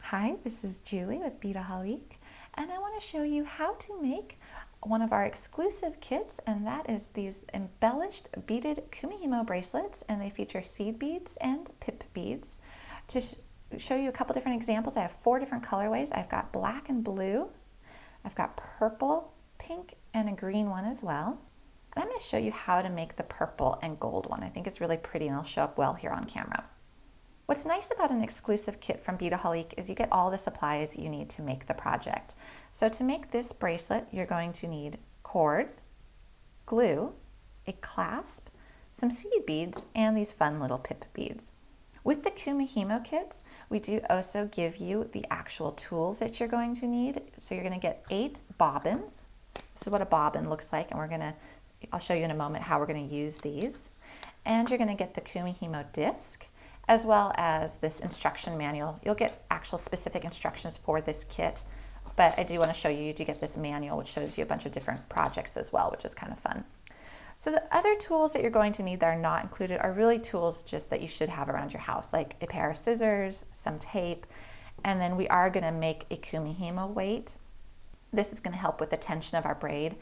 Hi, this is Julie with Beadaholique, and I want to show you how to make one of our exclusive kits, and that is these embellished beaded kumihimo bracelets, and they feature seed beads and pip beads. To show you a couple different examples, I have 4 different colorways. I've got black and blue, I've got purple, pink, and a green one as well. And I'm going to show you how to make the purple and gold one. I think it's really pretty and it'll show up well here on camera. What's nice about an exclusive kit from Beadaholique is you get all the supplies you need to make the project. So to make this bracelet, you're going to need cord, glue, a clasp, some seed beads, and these fun little pip beads. With the Kumihimo kits, we do also give you the actual tools that you're going to need. So you're going to get 8 bobbins. This is what a bobbin looks like, and I'll show you in a moment how we're going to use these. And you're going to get the Kumihimo disc, as well as this instruction manual. You'll get actual specific instructions for this kit, but I do want to show you to get this manual, which shows you a bunch of different projects as well, which is kind of fun. So the other tools that you're going to need that are not included are really tools just that you should have around your house, like a pair of scissors, some tape, and then we are going to make a kumihimo weight. This is going to help with the tension of our braid.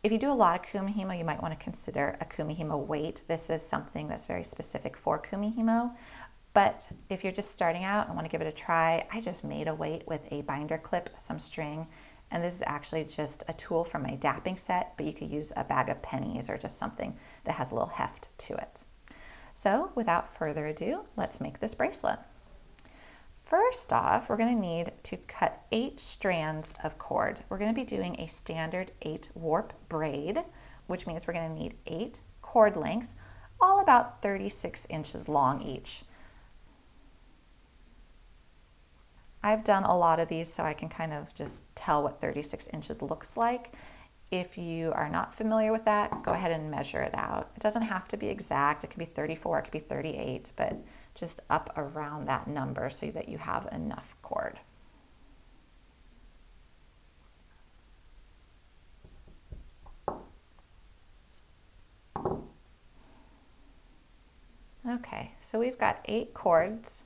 If you do a lot of kumihimo, you might want to consider a kumihimo weight. This is something that's very specific for kumihimo. But if you're just starting out and want to give it a try, I just made a weight with a binder clip, some string, and this is actually just a tool from a dapping set, but you could use a bag of pennies or just something that has a little heft to it. So without further ado, let's make this bracelet. First off, we're going to need to cut 8 strands of cord. We're going to be doing a standard 8 warp braid, which means we're going to need 8 cord lengths, all about 36 inches long each. I've done a lot of these so I can kind of just tell what 36 inches looks like. If you are not familiar with that, go ahead and measure it out. It doesn't have to be exact. It could be 34, it could be 38, but just up around that number so that you have enough cord. Okay, so we've got 8 cords,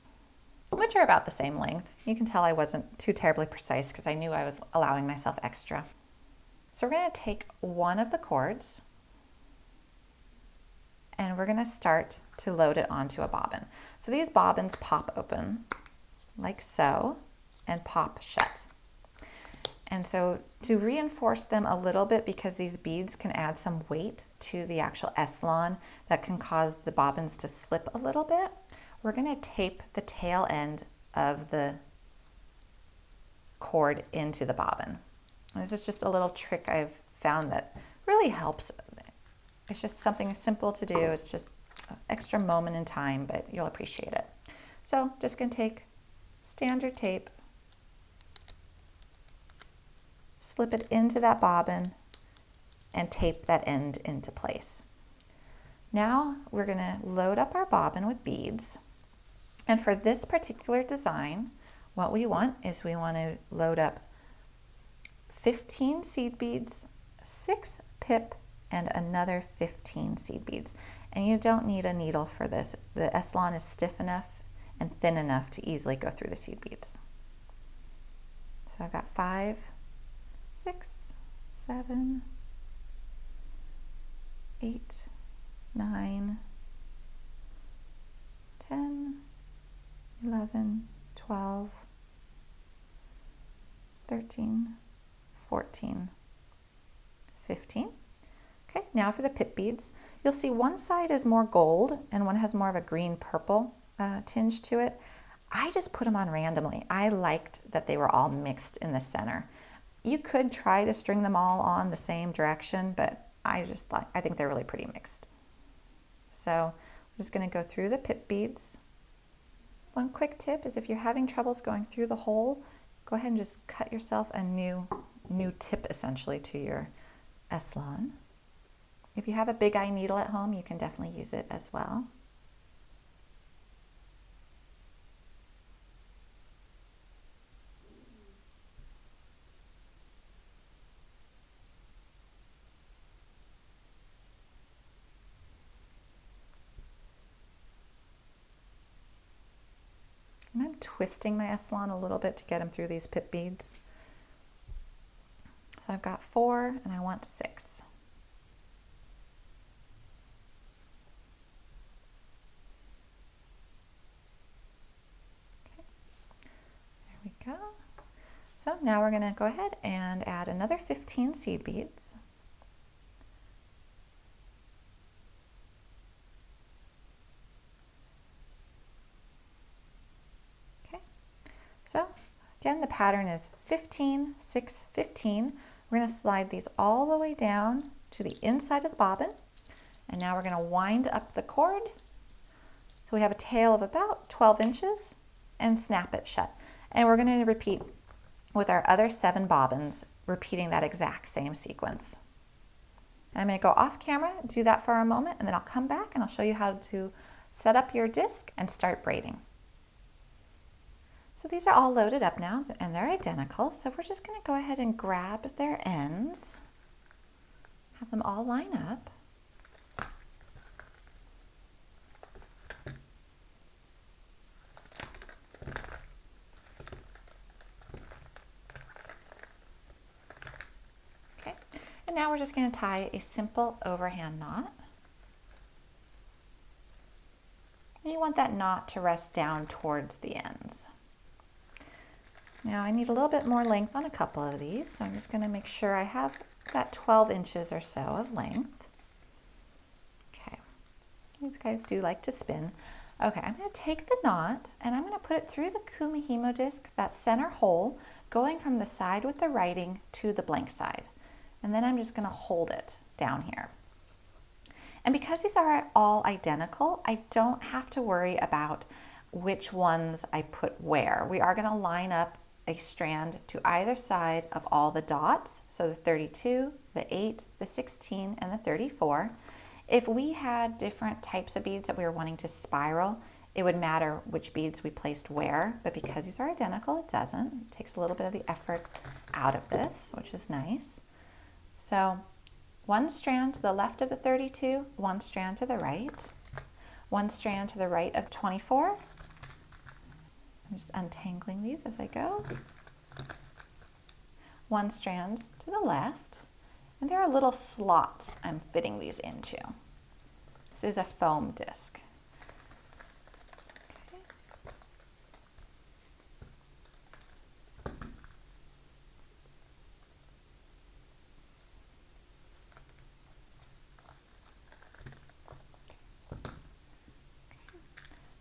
which are about the same length. You can tell I wasn't too terribly precise because I knew I was allowing myself extra. So we're going to take one of the cords and we're going to start to load it onto a bobbin. So these bobbins pop open like so and pop shut. And so to reinforce them a little bit, because these beads can add some weight to the actual S-lon that can cause the bobbins to slip a little bit, we're going to tape the tail end of the cord into the bobbin. And this is just a little trick I've found that really helps. It's just something simple to do. It's just an extra moment in time, but you'll appreciate it. So just going to take standard tape, slip it into that bobbin, and tape that end into place. Now we're going to load up our bobbin with beads. And for this particular design, what we want is we want to load up 15 seed beads, 6 pip, and another 15 seed beads. And you don't need a needle for this. The S-lon is stiff enough and thin enough to easily go through the seed beads. So I've got 5, 6, 7, 8, 9, 10, 11, 12, 13, 14, 15. Okay, now for the pip beads. You'll see one side is more gold and one has more of a green-purple tinge to it. I just put them on randomly. I liked that they were all mixed in the center. You could try to string them all on the same direction, but I think they're really pretty mixed. So I'm just going to go through the pip beads. One quick tip is if you're having troubles going through the hole, go ahead and just cut yourself a new tip essentially to your S-lon. If you have a big eye needle at home, you can definitely use it as well. And I'm twisting my Essalon a little bit to get them through these pip beads. So I've got 4 and I want 6. Okay, there we go. So now we're going to go ahead and add another 15 seed beads. Okay, so again, the pattern is 15, 6, 15. We're going to slide these all the way down to the inside of the bobbin. And now we're going to wind up the cord. So we have a tail of about 12 inches and snap it shut. And we're going to repeat with our other 7 bobbins, repeating that exact same sequence. And I'm going to go off camera, do that for a moment, and then I'll come back and I'll show you how to set up your disc and start braiding. So these are all loaded up now and they're identical. So we're just going to go ahead and grab their ends, have them all line up. Okay, and now we're just going to tie a simple overhand knot. And you want that knot to rest down towards the ends. Now I need a little bit more length on a couple of these, so I'm just going to make sure I have that 12 inches or so of length. Okay, these guys do like to spin. Okay, I'm going to take the knot and I'm going to put it through the kumihimo disc, that center hole, going from the side with the writing to the blank side. And then I'm just going to hold it down here. And because these are all identical, I don't have to worry about which ones I put where. We are going to line up a strand to either side of all the dots, so the 32, the 8, the 16, and the 34. If we had different types of beads that we were wanting to spiral, it would matter which beads we placed where, but because these are identical, it doesn't. It takes a little bit of the effort out of this, which is nice. So 1 strand to the left of the 32, 1 strand to the right, 1 strand to the right of 24. I'm just untangling these as I go. 1 strand to the left, and there are little slots I'm fitting these into. This is a foam disc. Okay.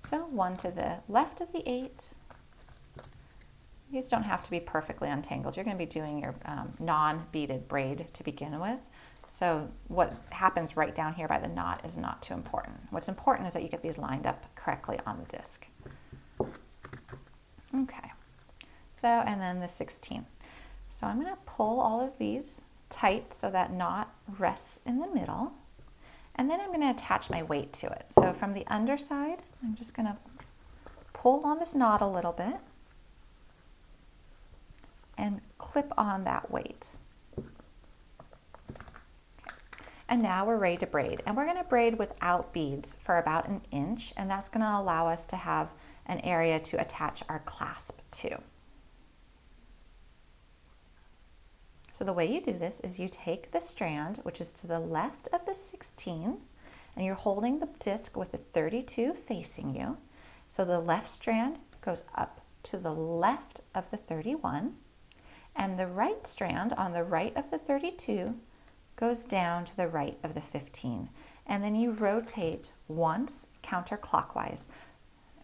So 1 to the left of the 8. These don't have to be perfectly untangled. You're going to be doing your non-beaded braid to begin with. So what happens right down here by the knot is not too important. What's important is that you get these lined up correctly on the disc. Okay. So, and then the 16. So I'm going to pull all of these tight so that knot rests in the middle. And then I'm going to attach my weight to it. So from the underside, I'm just going to pull on this knot a little bit and clip on that weight. Okay. And now we're ready to braid. And we're going to braid without beads for about 1 inch, and that's going to allow us to have an area to attach our clasp to. So the way you do this is you take the strand, which is to the left of the 16, and you're holding the disc with the 32 facing you. So the left strand goes up to the left of the 31, and the right strand on the right of the 32 goes down to the right of the 15. And then you rotate once counterclockwise.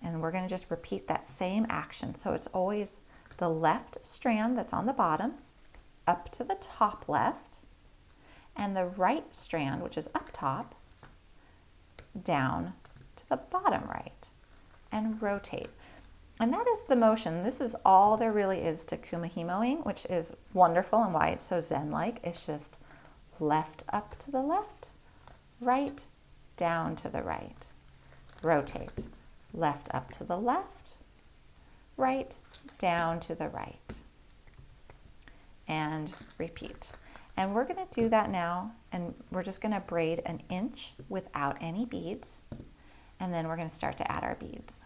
And we're going to just repeat that same action. So it's always the left strand that's on the bottom up to the top left, and the right strand, which is up top, down to the bottom right, and rotate. And that is the motion. This is all there really is to kumihimoing, which is wonderful and why it's so zen-like. It's just left up to the left, right down to the right, rotate, left up to the left, right down to the right, and repeat. And we're going to do that now, and we're just going to braid 1 inch without any beads, and then we're going to start to add our beads.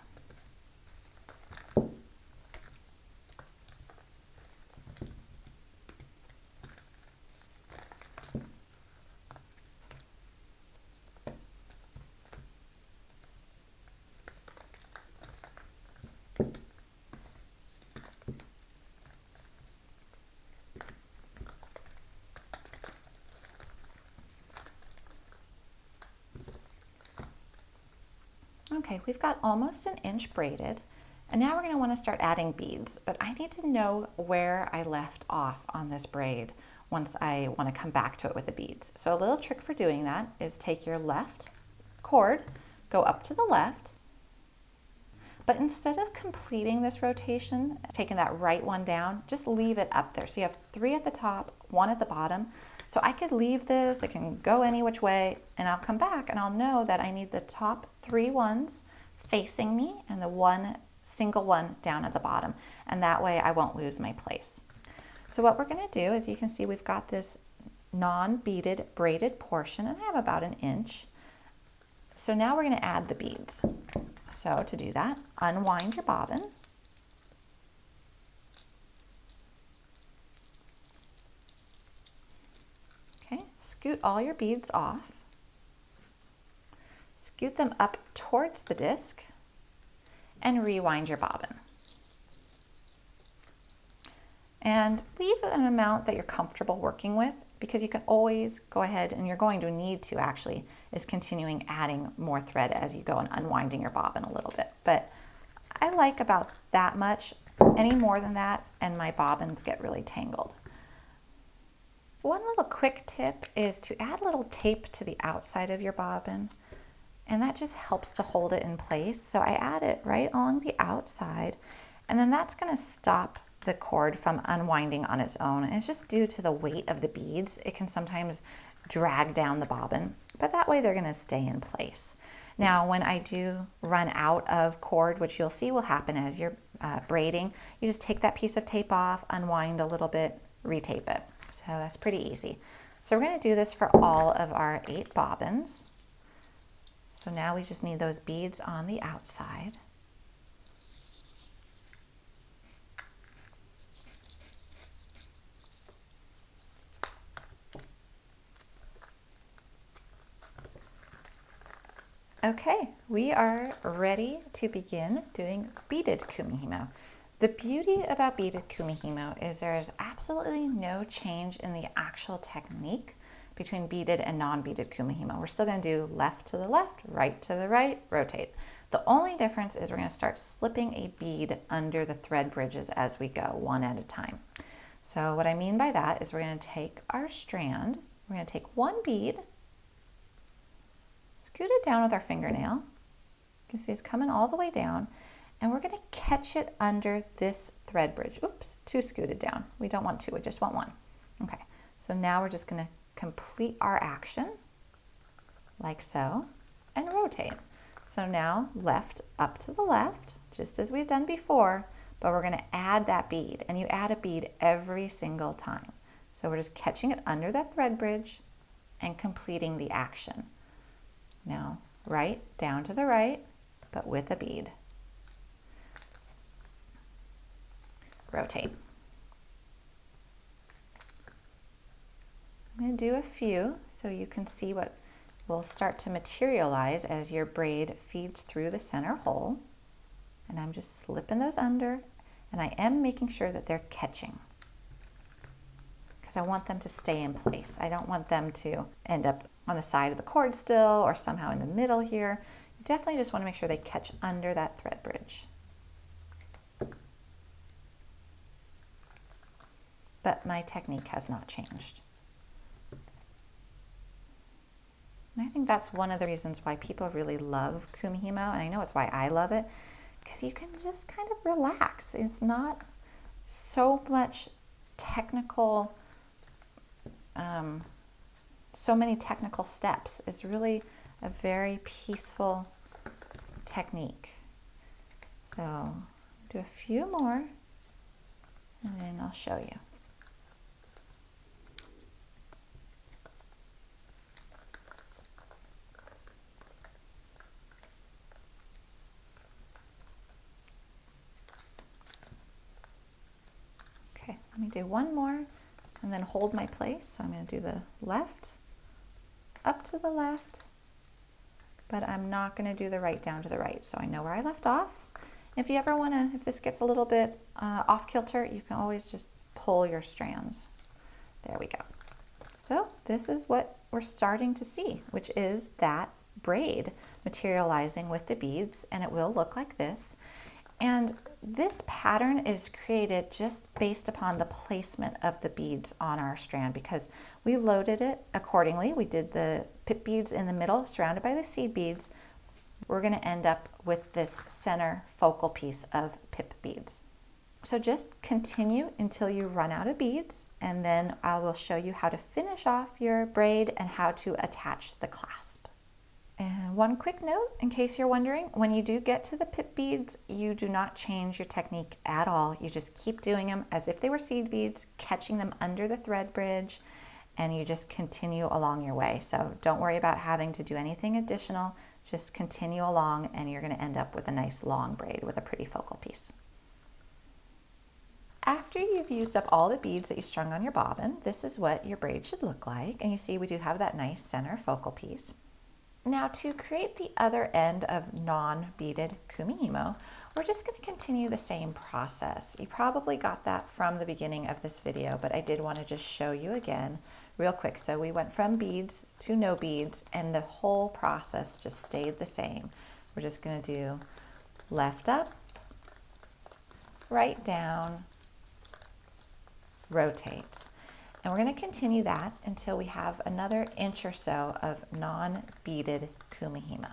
Okay, we've got almost an inch braided, and now we're going to want to start adding beads, but I need to know where I left off on this braid once I want to come back to it with the beads. So a little trick for doing that is take your left cord, go up to the left, but instead of completing this rotation, taking that right one down, just leave it up there. So you have 3 at the top, 1 at the bottom. So I could leave this, it can go any which way, and I'll come back and I'll know that I need the top 3 ones facing me and the one single one down at the bottom. And that way I won't lose my place. So what we're going to do is, you can see we've got this non-beaded braided portion, and I have about an inch. So now we're going to add the beads. So to do that, unwind your bobbin. Okay, scoot all your beads off. Scoot them up towards the disc and rewind your bobbin. And leave an amount that you're comfortable working with, because you can always go ahead, and you're going to need to actually, is continuing adding more thread as you go and unwinding your bobbin a little bit. But I like about that much. Any more than that and my bobbins get really tangled. One little quick tip is to add a little tape to the outside of your bobbin, and that just helps to hold it in place. So I add it right along the outside, and then that's going to stop the cord from unwinding on its own. And it's just due to the weight of the beads. It can sometimes drag down the bobbin, but that way they're going to stay in place. Now, when I do run out of cord, which you'll see will happen as you're braiding, you just take that piece of tape off, unwind a little bit, retape it. So that's pretty easy. So we're going to do this for all of our 8 bobbins. So now we just need those beads on the outside. Okay, we are ready to begin doing beaded kumihimo. The beauty about beaded kumihimo is there is absolutely no change in the actual technique between beaded and non-beaded kumihimo. We're still going to do left to the left, right to the right, rotate. The only difference is we're going to start slipping a bead under the thread bridges as we go, one at a time. So what I mean by that is we're going to take our strand, we're going to take one bead, scoot it down with our fingernail. You can see it's coming all the way down, and we're going to catch it under this thread bridge. Oops, 2 scooted down. We don't want 2, we just want 1. Okay, so now we're just going to complete our action like so and rotate. So now left up to the left, just as we've done before, but we're going to add that bead, and you add a bead every single time. So we're just catching it under that thread bridge and completing the action. Now right down to the right, but with a bead. Rotate. I'm going to do a few so you can see what will start to materialize as your braid feeds through the center hole. And I'm just slipping those under, and I am making sure that they're catching, because I want them to stay in place. I don't want them to end up on the side of the cord still or somehow in the middle here. You definitely just want to make sure they catch under that thread bridge. But my technique has not changed. And I think that's one of the reasons why people really love kumihimo, and I know it's why I love it, because you can just kind of relax. It's not so much technical, so many technical steps. It's really a very peaceful technique. So do a few more, and then I'll show you. Okay, let me do one more and then hold my place. So I'm going to do the left, up to the left, but I'm not going to do the right down to the right. So I know where I left off. If you ever want to, if this gets a little bit off kilter, you can always just pull your strands. There we go. So this is what we're starting to see, which is that braid materializing with the beads, and it will look like this. And this pattern is created just based upon the placement of the beads on our strand because we loaded it accordingly. We did the pip beads in the middle surrounded by the seed beads. We're going to end up with this center focal piece of pip beads. So just continue until you run out of beads, and then I will show you how to finish off your braid and how to attach the clasp. And one quick note, in case you're wondering, when you do get to the pip beads, you do not change your technique at all. You just keep doing them as if they were seed beads, catching them under the thread bridge, and you just continue along your way. So don't worry about having to do anything additional. Just continue along and you're going to end up with a nice long braid with a pretty focal piece. After you've used up all the beads that you strung on your bobbin, this is what your braid should look like. And you see we do have that nice center focal piece. Now to create the other end of non-beaded kumihimo, we're just going to continue the same process. You probably got that from the beginning of this video, but I did want to just show you again real quick. So we went from beads to no beads, and the whole process just stayed the same. We're just going to do left up, right down, rotate. And we're going to continue that until we have another inch or so of non-beaded kumihimo.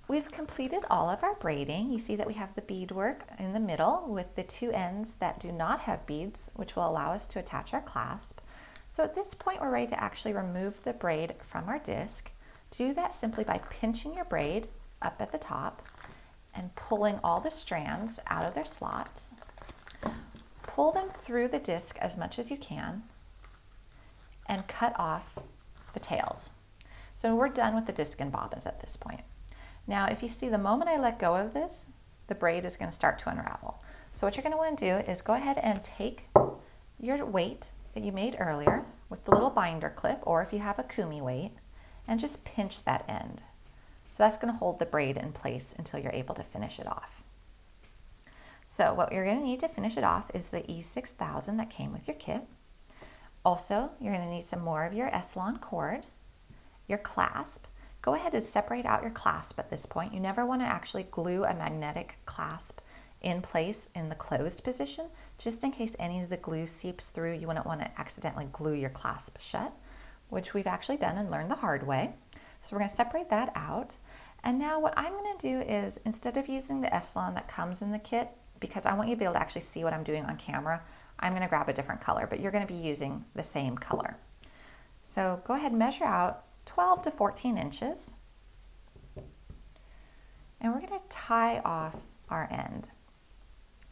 We've completed all of our braiding. You see that we have the beadwork in the middle with the two ends that do not have beads, which will allow us to attach our clasp. So at this point, we're ready to actually remove the braid from our disc. Do that simply by pinching your braid up at the top and pulling all the strands out of their slots. Pull them through the disc as much as you can and cut off the tails. So we're done with the disc and bobbins at this point. Now, if you see the moment I let go of this, the braid is going to start to unravel. So what you're going to want to do is go ahead and take your weight that you made earlier with the little binder clip, or if you have a kumi weight, and just pinch that end. So that's going to hold the braid in place until you're able to finish it off. So what you're going to need to finish it off is the E6000 that came with your kit. Also, you're going to need some more of your S-Lon cord, your clasp. Go ahead and separate out your clasp at this point. You never want to actually glue a magnetic clasp in place in the closed position, just in case any of the glue seeps through. You wouldn't want to accidentally glue your clasp shut, which we've actually done and learned the hard way. So we're going to separate that out. And now what I'm going to do is, instead of using the S-Lon that comes in the kit, because I want you to be able to actually see what I'm doing on camera, I'm going to grab a different color, but you're going to be using the same color. So go ahead and measure out 12 to 14 inches. And we're going to tie off our end.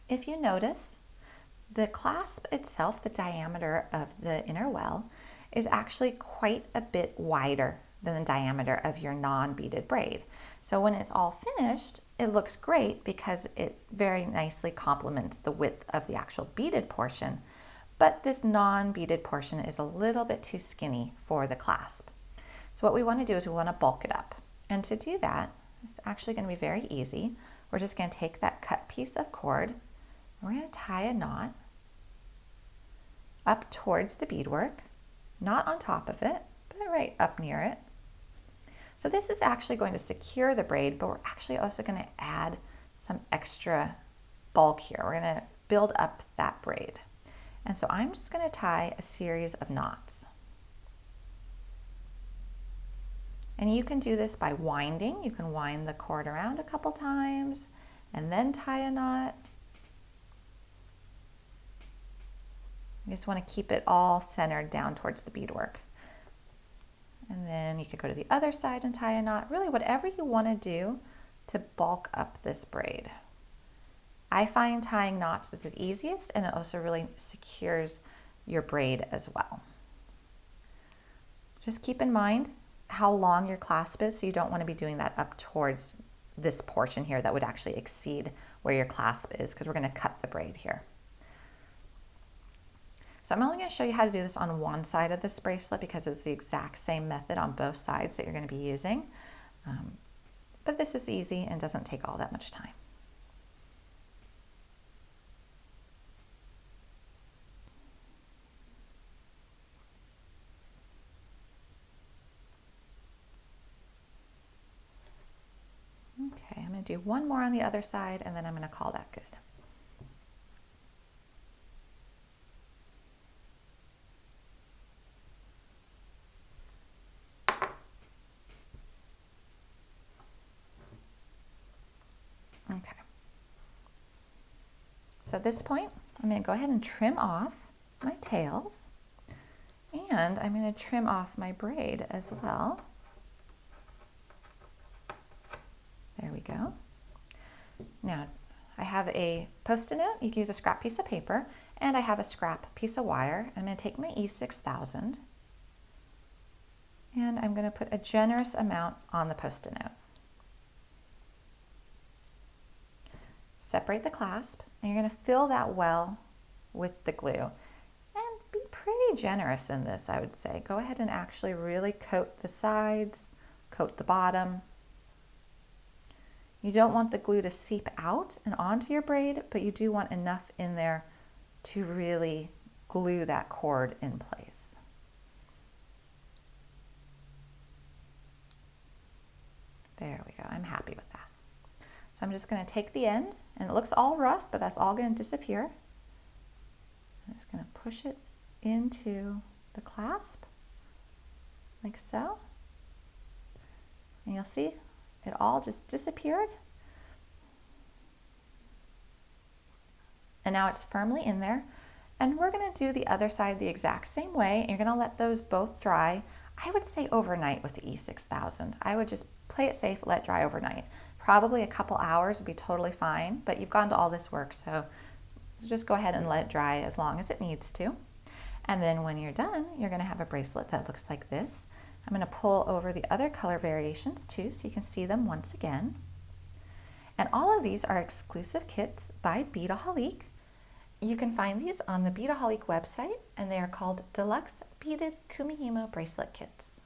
If you notice, the clasp itself, the diameter of the inner well, is actually quite a bit wider than the diameter of your non-beaded braid. So when it's all finished, it looks great because it very nicely complements the width of the actual beaded portion, but this non-beaded portion is a little bit too skinny for the clasp. So what we want to do is we want to bulk it up. And to do that, it's actually going to be very easy. We're just going to take that cut piece of cord, and we're going to tie a knot up towards the beadwork, not on top of it, but right up near it. So this is actually going to secure the braid, but we're actually also going to add some extra bulk here. We're going to build up that braid. And so I'm just going to tie a series of knots. And you can do this by winding. You can wind the cord around a couple times and then tie a knot. You just want to keep it all centered down towards the beadwork. And then you could go to the other side and tie a knot. Really, whatever you want to do to bulk up this braid. I find tying knots is the easiest, and it also really secures your braid as well. Just keep in mind how long your clasp is, so you don't want to be doing that up towards this portion here that would actually exceed where your clasp is, because we're going to cut the braid here. So I'm only going to show you how to do this on one side of this bracelet because it's the exact same method on both sides that you're going to be using. But this is easy and doesn't take all that much time. do one more on the other side, and then I'm going to call that good. Okay. So at this point, I'm going to go ahead and trim off my tails, and I'm going to trim off my braid as well. There we go. Now, I have a Post-it note. You can use a scrap piece of paper, and I have a scrap piece of wire. I'm going to take my E6000, and I'm going to put a generous amount on the Post-it note. Separate the clasp, and you're going to fill that well with the glue. And be pretty generous in this, I would say. Go ahead and actually really coat the sides, coat the bottom. You don't want the glue to seep out and onto your braid, but you do want enough in there to really glue that cord in place. There we go. I'm happy with that. So I'm just going to take the end, and it looks all rough, but that's all going to disappear. I'm just going to push it into the clasp, like so. And you'll see it all just disappeared. And now it's firmly in there. And we're going to do the other side the exact same way. You're going to let those both dry. I would say overnight with the E6000. I would just play it safe, let dry overnight. Probably a couple hours would be totally fine, but you've gone to all this work, so just go ahead and let it dry as long as it needs to. And then when you're done, you're going to have a bracelet that looks like this. I'm going to pull over the other color variations too, so you can see them once again. And all of these are exclusive kits by Beadaholique. You can find these on the Beadaholique website, and they are called Deluxe Beaded Kumihimo Bracelet Kits.